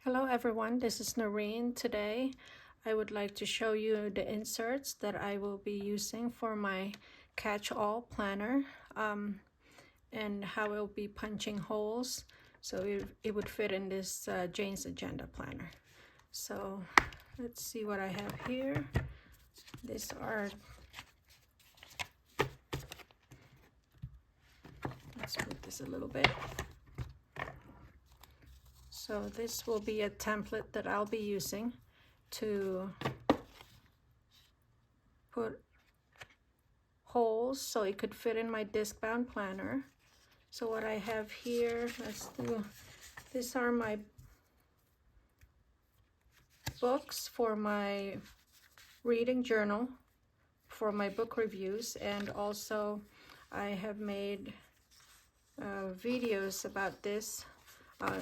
Hello everyone, this is Noreen. Today I would like to show you the inserts that I will be using for my catch-all planner and how it will be punching holes so it would fit in this Jane's Agenda planner. So let's see what I have here. These are, let's move this a little bit. So this will be a template that I'll be using to put holes so it could fit in my disc-bound planner. So what I have here, these are my books for my reading journal, for my book reviews, and also I have made videos about this.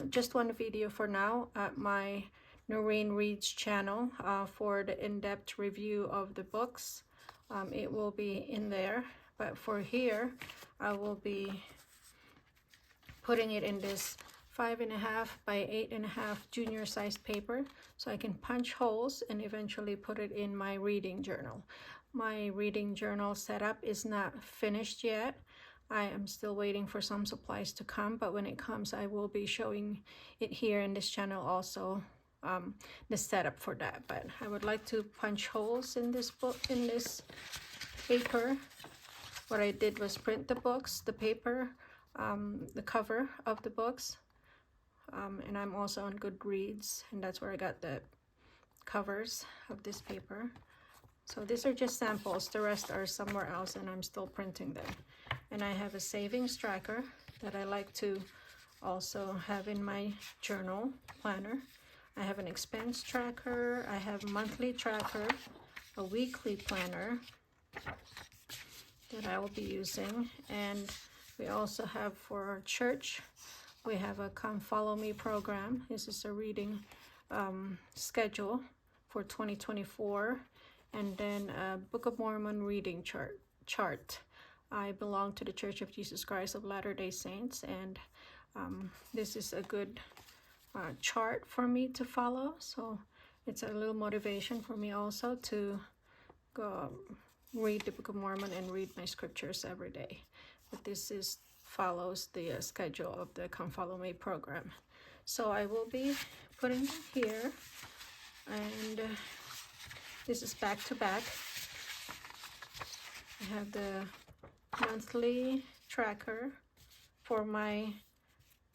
Just one video for now at my Noreen Reads channel for the in-depth review of the books. It will be in there, but for here I will be putting it in this 5.5 by 8.5 junior sized paper so I can punch holes and eventually put it in my reading journal. My reading journal setup is not finished yet. I am still waiting for some supplies to come, but when it comes I will be showing it here in this channel also, the setup for that. But I would like to punch holes in this book, in this paper. What I did was print the books, the paper, the cover of the books, and I'm also on Goodreads, and that's where I got the covers of this paper. So these are just samples, the rest are somewhere else and I'm still printing them. And I have a savings tracker that I like to also have in my journal planner. I have an expense tracker, I have a monthly tracker, a weekly planner that I will be using, and we also have for our church, we have a Come Follow Me program. This is a reading schedule for 2024. And then a Book of Mormon reading chart. I belong to the Church of Jesus Christ of Latter-day Saints, and this is a good chart for me to follow. So it's a little motivation for me also to go read the Book of Mormon and read my scriptures every day. But this follows the schedule of the Come Follow Me program. So I will be putting them here, and this is back to back. I have the monthly tracker for my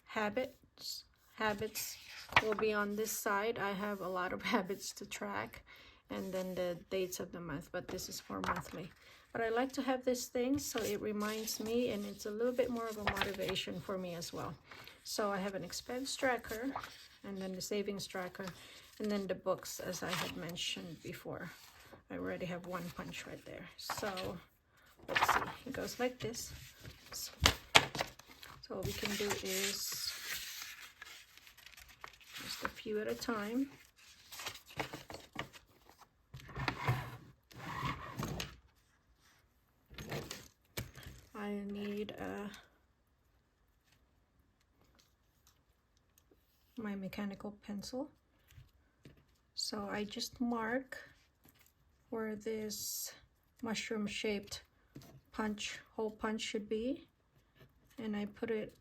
habits. Habits will be on this side. I have a lot of habits to track, and then the dates of the month, but this is for monthly. But I like to have this thing so it reminds me, and it's a little bit more of a motivation for me as well. So I have an expense tracker, and then the savings tracker, and then the books, as I had mentioned before. I already have one punch right there. So let's see, it goes like this. So what we can do is just a few at a time. I need my mechanical pencil. So I just mark where this mushroom shaped hole punch should be, and I put it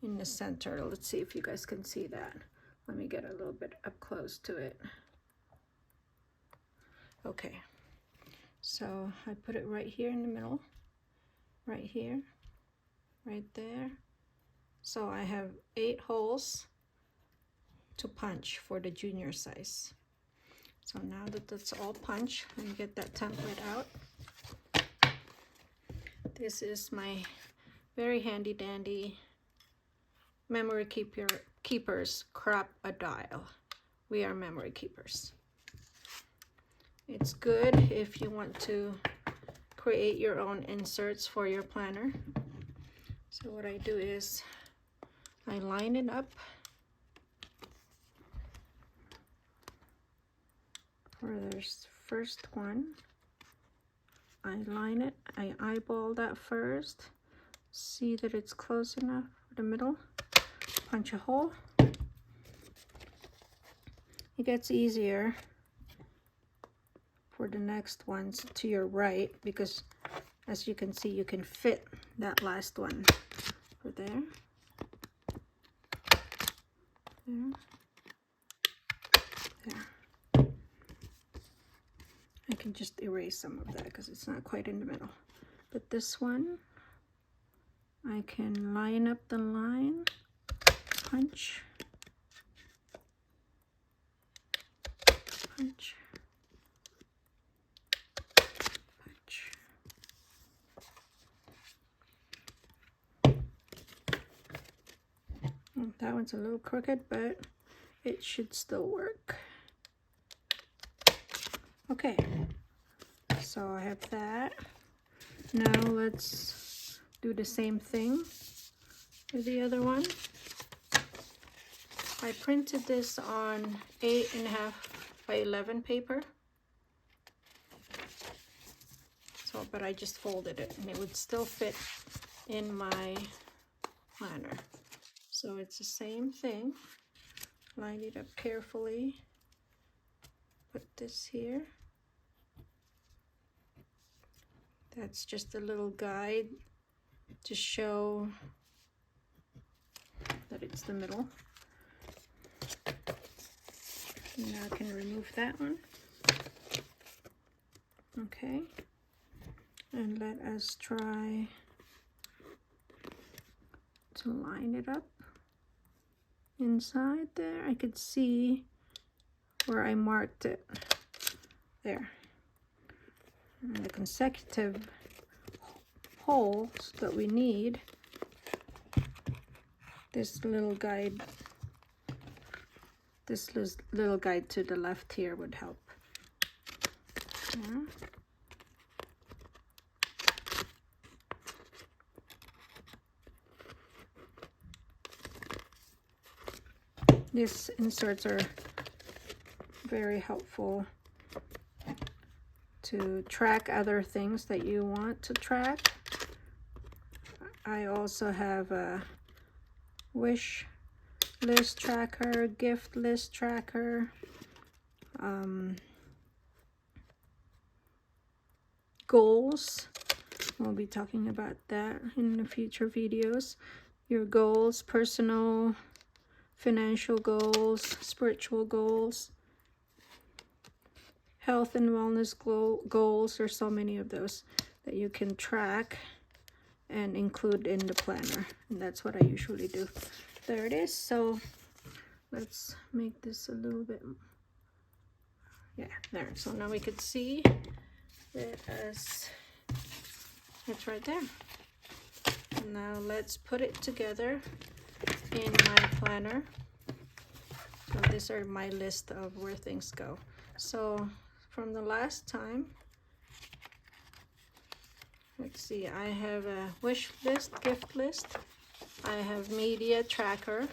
in the center. Let's see if you guys can see that. Let me get a little bit up close to it. Okay, so I put it right here in the middle, right here, right there. So I have 8 holes to punch for the junior size. So now that that's all punched, let me get that template out. This is my very handy dandy Memory Keepers Crop-A-Dial. We are memory keepers. It's good if you want to create your own inserts for your planner. So what I do is I line it up for this first one. I line it, I eyeball that first, see that it's close enough for the middle, punch a hole, it gets easier for the next ones to your right, because as you can see, you can fit that last one over there. There. There. I can just erase some of that because it's not quite in the middle. But this one, I can line up the line, punch, punch, punch. That one's a little crooked, but it should still work. Okay, so I have that. Now let's do the same thing with the other one. I printed this on 8.5 by 11 paper. So, but I just folded it and it would still fit in my planner. So it's the same thing. Line it up carefully. Put this here. That's just a little guide to show that it's the middle. Now I can remove that one. Okay. And let us try to line it up inside there. I could see where I marked it there. And the consecutive holes that we need, this little guide to the left here would help. Yeah. These inserts are very helpful to track other things that you want to track. I also have a wish list tracker, gift list tracker, goals. We'll be talking about that in the future videos. Your goals, personal, financial goals, spiritual goals, health and wellness goals. There's so many of those that you can track and include in the planner, and that's what I usually do. There it is. So let's make this a little bit, yeah, there. So now we could see that as it's right there. Now let's put it together in my planner. So these are my list of where things go. So from the last time, let's see, I have a wish list, gift list. I have media tracker,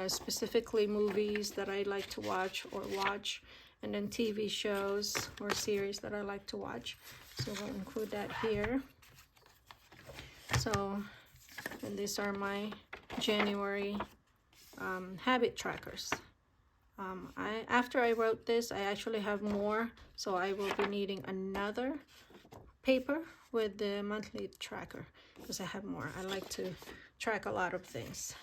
specifically movies that I like to watch, and then TV shows or series that I like to watch. So we'll include that here. So, and these are my January habit trackers. After I wrote this, I actually have more, so I will be needing another paper with the monthly tracker because I have more. I like to track a lot of things.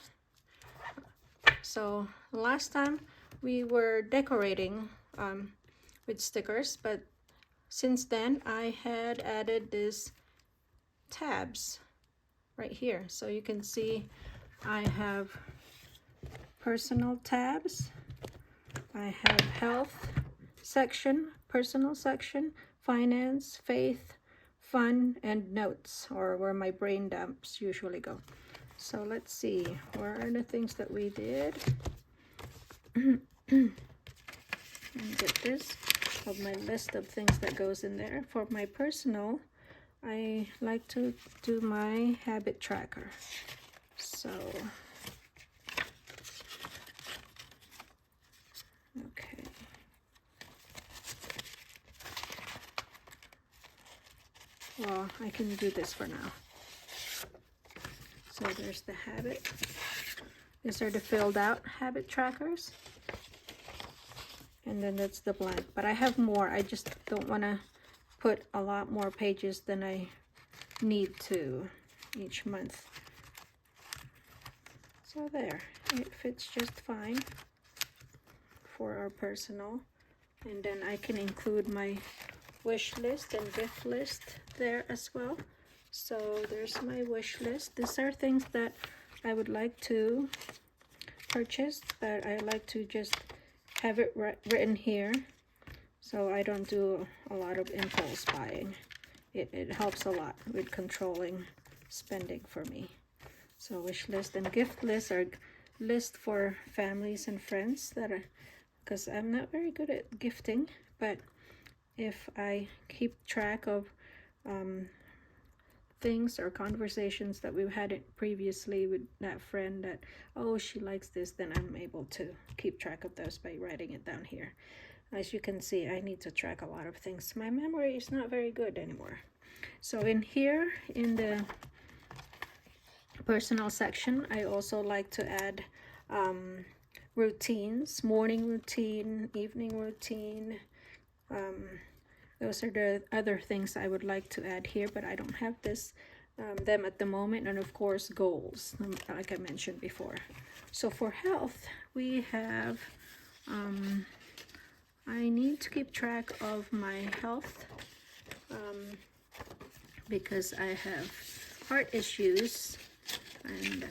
So last time we were decorating with stickers, but since then I had added these tabs right here. So you can see I have personal tabs, I have health section, personal section, finance, faith, fun, and notes, or where my brain dumps usually go. So let's see, where are the things that we did? And get this of my list of things that goes in there. For my personal, I like to do my habit tracker. So okay. Well, I can do this for now. So there's the habit. These are the filled out habit trackers. and then that's the blank. But I have more. I just don't want to put a lot more pages than I need to each month. So there, it fits just fine for our personal. And then I can include my wish list and gift list there as well. So there's my wish list. These are things that I would like to purchase, but I like to just have it written here, so I don't do a lot of impulse buying. It helps a lot with controlling spending for me. So wish list and gift list are list for families and friends that are, because I'm not very good at gifting, but if I keep track of things or conversations that we've had it previously with that friend that, oh, she likes this, then I'm able to keep track of those by writing it down here. As you can see, I need to track a lot of things. My memory is not very good anymore. So in here, in the personal section, I also like to add routines, morning routine, evening routine. Those are the other things I would like to add here, but I don't have them at the moment. And of course, goals, like I mentioned before. So for health, we have, I need to keep track of my health because I have heart issues, and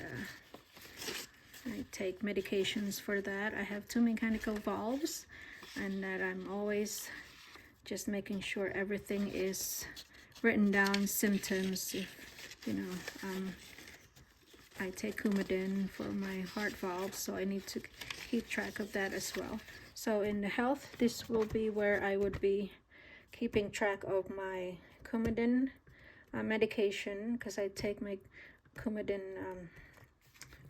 I take medications for that. I have 2 mechanical valves, and that I'm always just making sure everything is written down, symptoms, if, you know, I take Coumadin for my heart valves, so I need to keep track of that as well. So in the health, this will be where I would be keeping track of my Coumadin medication, because I take my Coumadin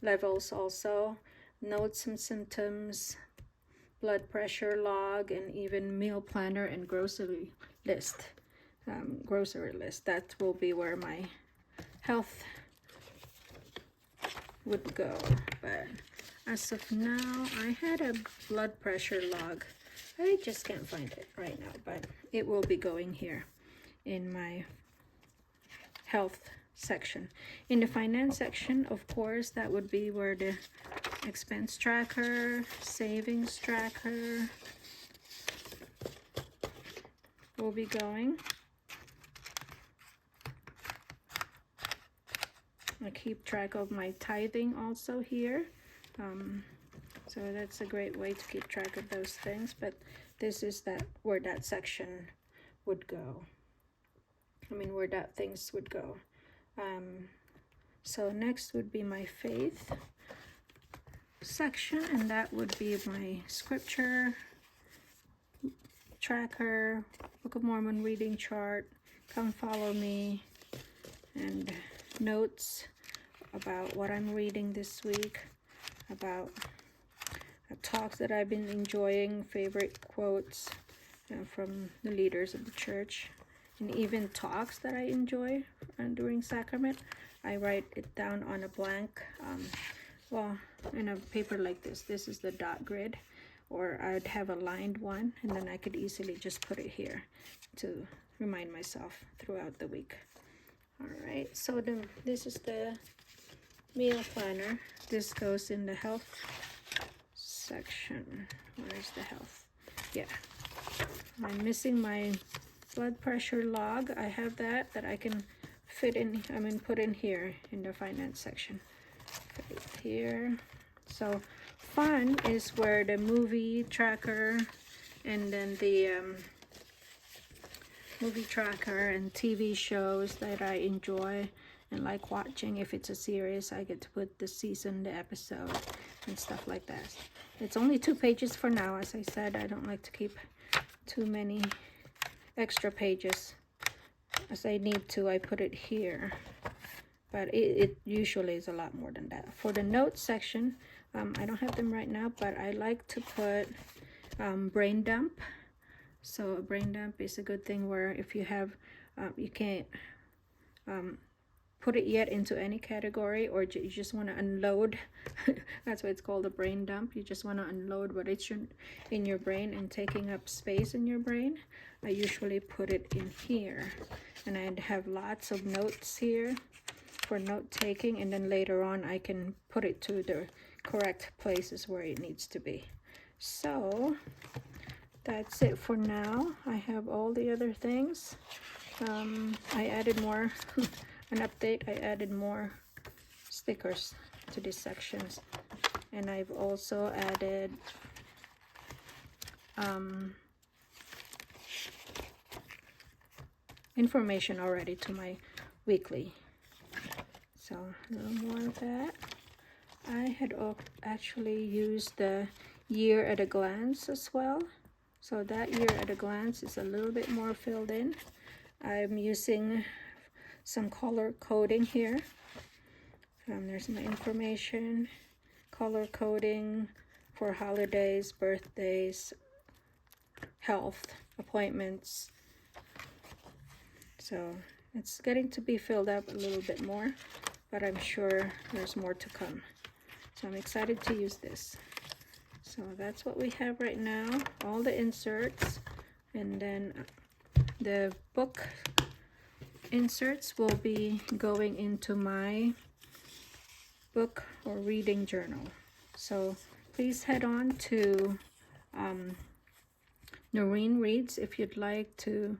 levels also, notes and symptoms, blood pressure log, and even meal planner and grocery list. That will be where my health would go. But as of now, I had a blood pressure log. I just can't find it right now, but it will be going here in my health section. In the finance section, of course, that would be where the expense tracker, savings tracker will be going. I keep track of my tithing also here. So that's a great way to keep track of those things, but this is where that section would go. I mean, where that things would go. So next would be my faith section, and that would be my scripture tracker, Book of Mormon reading chart, come follow me, and notes about what I'm reading this week, about talks that I've been enjoying, favorite quotes from the leaders of the church, and even talks that I enjoy during sacrament. I write it down on a blank, well, in a paper like this. This is the dot grid, or I'd have a lined one, and then I could easily just put it here to remind myself throughout the week. All right, so this is the meal planner. This goes in the health section. Where's the health? Yeah, I'm missing my blood pressure log. I have that I can put in here in the finance section. Right here. So fun is where the movie tracker, and then the movie tracker and TV shows that I enjoy and like watching. If it's a series, I get to put the season, the episode, and stuff like that. It's only 2 pages for now. As I said, I don't like to keep too many extra pages. As I need to, I put it here, but it usually is a lot more than that. For the notes section, I don't have them right now, but I like to put brain dump. So a brain dump is a good thing where if you have, you can't put it yet into any category, or you just want to unload. That's why it's called a brain dump. You just want to unload what it's in your brain and taking up space in your brain. I usually put it in here, and I'd have lots of notes here for note taking, and then later on I can put it to the correct places where it needs to be. So that's it for now. I have all the other things. I added more an update. I added more stickers to these sections, and I've also added information already to my weekly. So a little more of that. I had actually used the year at a glance as well. So that year at a glance is a little bit more filled in. I'm using some color coding here. There's my information, color coding for holidays, birthdays, health, appointments. So it's getting to be filled up a little bit more, but I'm sure there's more to come. So I'm excited to use this. So that's what we have right now, all the inserts, and then the book inserts will be going into my book or reading journal. So please head on to Noreen Reads if you'd like to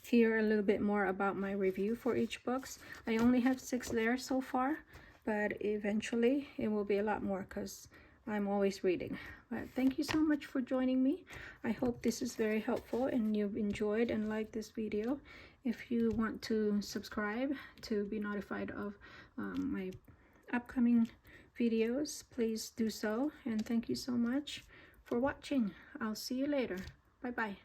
hear a little bit more about my review for each books. I only have 6 there so far, but eventually it will be a lot more because I'm always reading. But thank you so much for joining me. I hope this is very helpful and you've enjoyed and liked this video. If you want to subscribe to be notified of my upcoming videos, please do so. And thank you so much for watching. I'll see you later. Bye bye.